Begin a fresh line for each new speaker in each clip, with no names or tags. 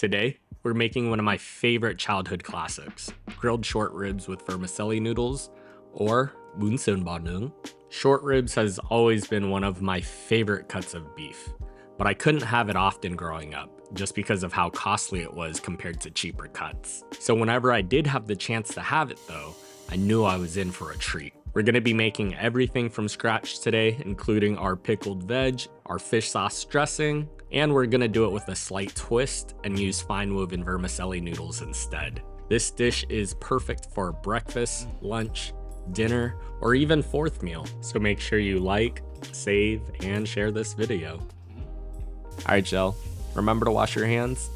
Today, we're making one of my favorite childhood classics, grilled short ribs with vermicelli noodles, or Bún Sườn Bò Nướng. Short ribs has always been one of my favorite cuts of beef, but I couldn't have it often growing up, just because of how costly it was compared to cheaper cuts. So whenever I did have the chance to have it though, I knew I was in for a treat. We're gonna be making everything from scratch today, including our pickled veg, our fish sauce dressing, and we're gonna do it with a slight twist and use fine woven vermicelli noodles instead. This dish is perfect for breakfast, lunch, dinner, or even fourth meal. So make sure you like, save, and share this video. All right, y'all, remember to wash your hands.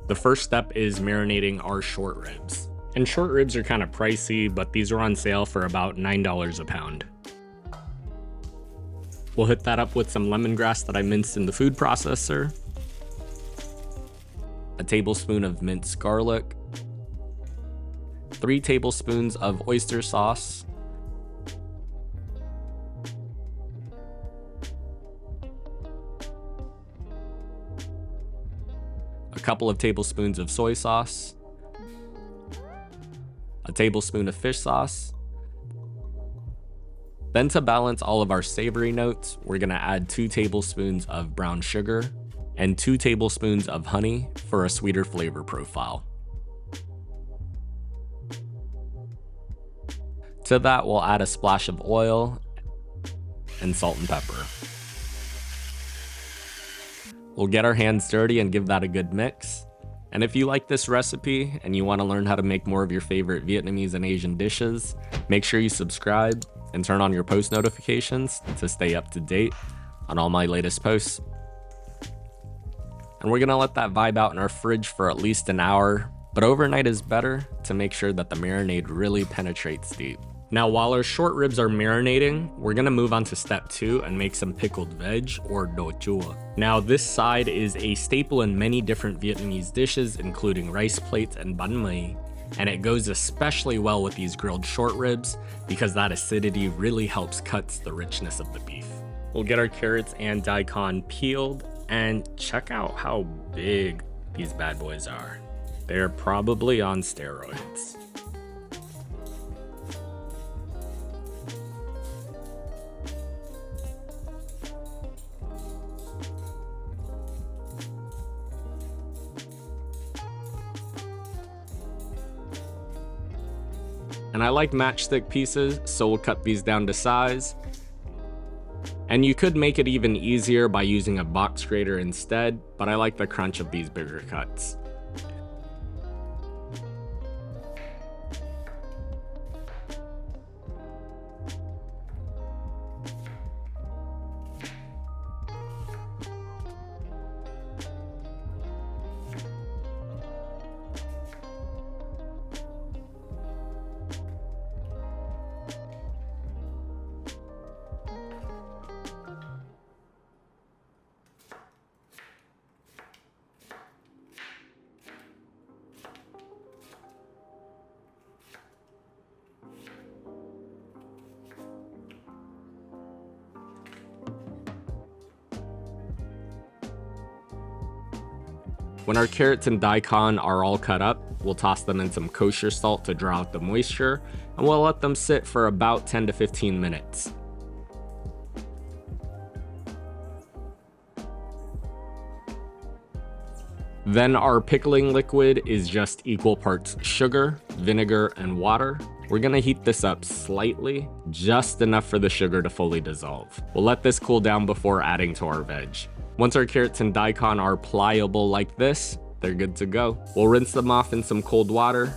The first step is marinating our short ribs. And short ribs are kind of pricey, but these are on sale for about $9 a pound. We'll hit that up with some lemongrass that I minced in the food processor, a tablespoon of minced garlic, 3 tablespoons of oyster sauce, a couple of tablespoons of soy sauce, a tablespoon of fish sauce. Then to balance all of our savory notes, we're gonna add 2 tablespoons of brown sugar and 2 tablespoons of honey for a sweeter flavor profile. To that, we'll add a splash of oil and salt and pepper. We'll get our hands dirty and give that a good mix. And if you like this recipe and you want to learn how to make more of your favorite Vietnamese and Asian dishes, make sure you subscribe and turn on your post notifications to stay up to date on all my latest posts. And we're gonna let that vibe out in our fridge for at least an hour, but overnight is better to make sure that the marinade really penetrates deep. Now, while our short ribs are marinating, we're gonna move on to step 2 and make some pickled veg, or Chua. Now, this side is a staple in many different Vietnamese dishes, including rice plates and bánh mì, and it goes especially well with these grilled short ribs because that acidity really helps cut the richness of the beef. We'll get our carrots and daikon peeled, and check out how big these bad boys are. They're probably on steroids. And I like matchstick pieces, so we'll cut these down to size. And you could make it even easier by using a box grater instead, but I like the crunch of these bigger cuts. When our carrots and daikon are all cut up, we'll toss them in some kosher salt to draw out the moisture, and we'll let them sit for about 10 to 15 minutes. Then our pickling liquid is just equal parts sugar, vinegar, and water. We're gonna heat this up slightly, just enough for the sugar to fully dissolve. We'll let this cool down before adding to our veg. Once our carrots and daikon are pliable like this, they're good to go. We'll rinse them off in some cold water.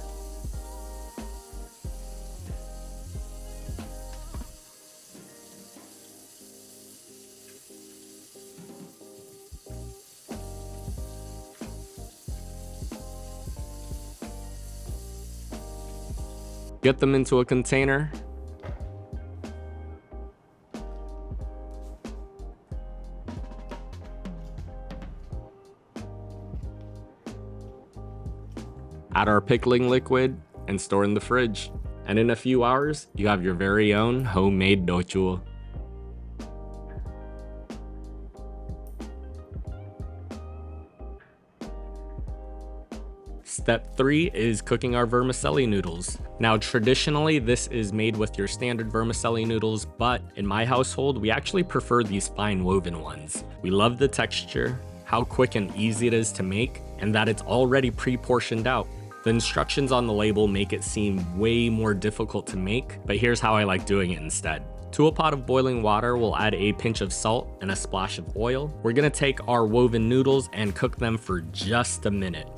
Get them into a container. Add our pickling liquid and store in the fridge. And in a few hours, you have your very own homemade Chua. Step 3 is cooking our vermicelli noodles. Now traditionally this is made with your standard vermicelli noodles, but in my household we actually prefer these fine woven ones. We love the texture, how quick and easy it is to make, and that it's already pre-portioned out. The instructions on the label make it seem way more difficult to make, but here's how I like doing it instead. To a pot of boiling water, we'll add a pinch of salt and a splash of oil. We're gonna take our woven noodles and cook them for just a minute.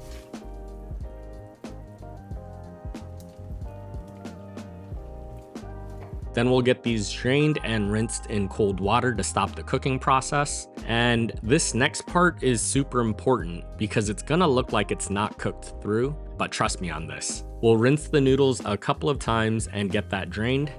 Then we'll get these drained and rinsed in cold water to stop the cooking process. And this next part is super important because it's gonna look like it's not cooked through, but trust me on this. We'll rinse the noodles a couple of times and get that drained.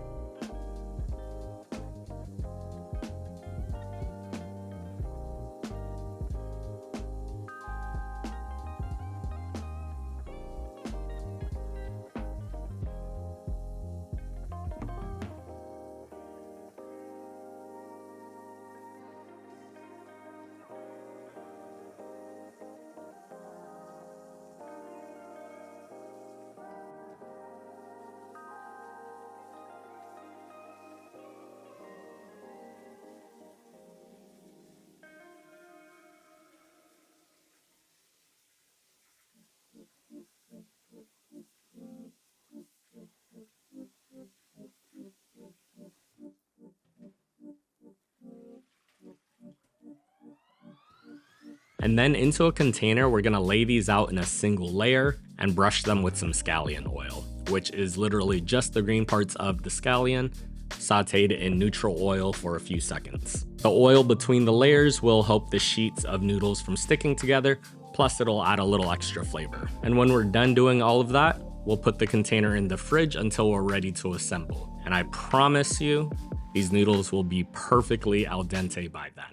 And then into a container, we're gonna lay these out in a single layer and brush them with some scallion oil, which is literally just the green parts of the scallion sauteed in neutral oil for a few seconds. The oil between the layers will help the sheets of noodles from sticking together, plus it'll add a little extra flavor. And when we're done doing all of that, we'll put the container in the fridge until we're ready to assemble. And I promise you, these noodles will be perfectly al dente by then.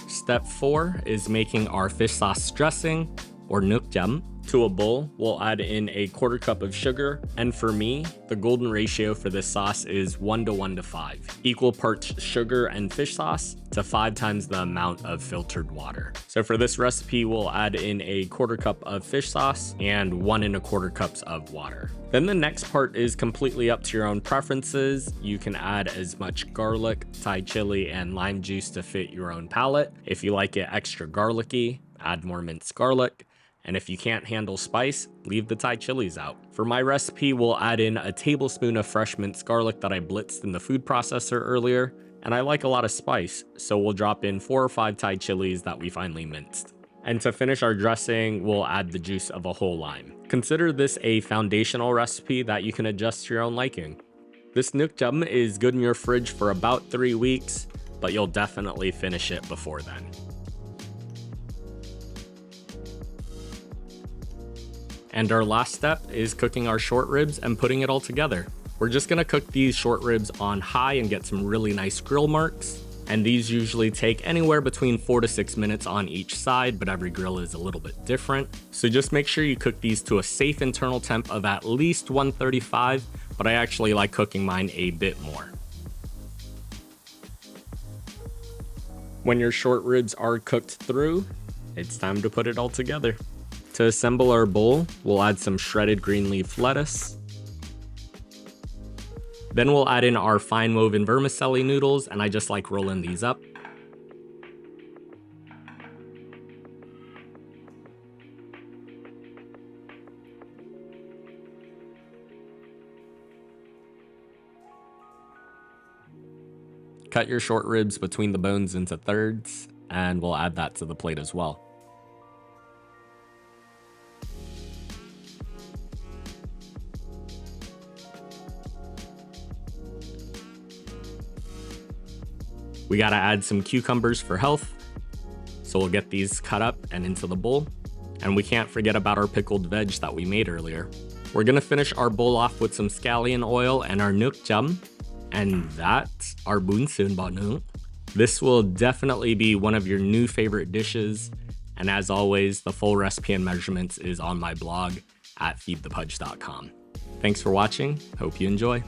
Step 4 is making our fish sauce dressing, or Nước, Chấm. To a bowl, we'll add in a 1/4 cup of sugar, and for me, the golden ratio for this sauce is 1 to 1 to 5. Equal parts sugar and fish sauce to 5 times the amount of filtered water. So for this recipe, we'll add in a 1/4 cup of fish sauce and 1 1/4 cups of water. Then the next part is completely up to your own preferences. You can add as much garlic, Thai chili, and lime juice to fit your own palate. If you like it extra garlicky, add more minced garlic. And if you can't handle spice, leave the Thai chilies out. For my recipe, we'll add in a tablespoon of fresh minced garlic that I blitzed in the food processor earlier. And I like a lot of spice, so we'll drop in 4 or 5 Thai chilies that we finely minced. And to finish our dressing, we'll add the juice of a whole lime. Consider this a foundational recipe that you can adjust to your own liking. This Nước, Chấm is good in your fridge for about 3 weeks, but you'll definitely finish it before then. And our last step is cooking our short ribs and putting it all together. We're just gonna cook these short ribs on high and get some really nice grill marks. And these usually take anywhere between 4 to 6 minutes on each side, but every grill is a little bit different. So just make sure you cook these to a safe internal temp of at least 135, but I actually like cooking mine a bit more. When your short ribs are cooked through, it's time to put it all together. To assemble our bowl, we'll add some shredded green leaf lettuce. Then we'll add in our fine woven vermicelli noodles, and I just like rolling these up. Cut your short ribs between the bones into thirds, and we'll add that to the plate as well. We gotta add some cucumbers for health, so we'll get these cut up and into the bowl. And we can't forget about our pickled veg that we made earlier. We're gonna finish our bowl off with some scallion oil and our Nước Chấm, and that's our Bún Sườn Bò Nướng. This will definitely be one of your new favorite dishes, and as always, the full recipe and measurements is on my blog at feedthepudge.com. Thanks for watching, hope you enjoy.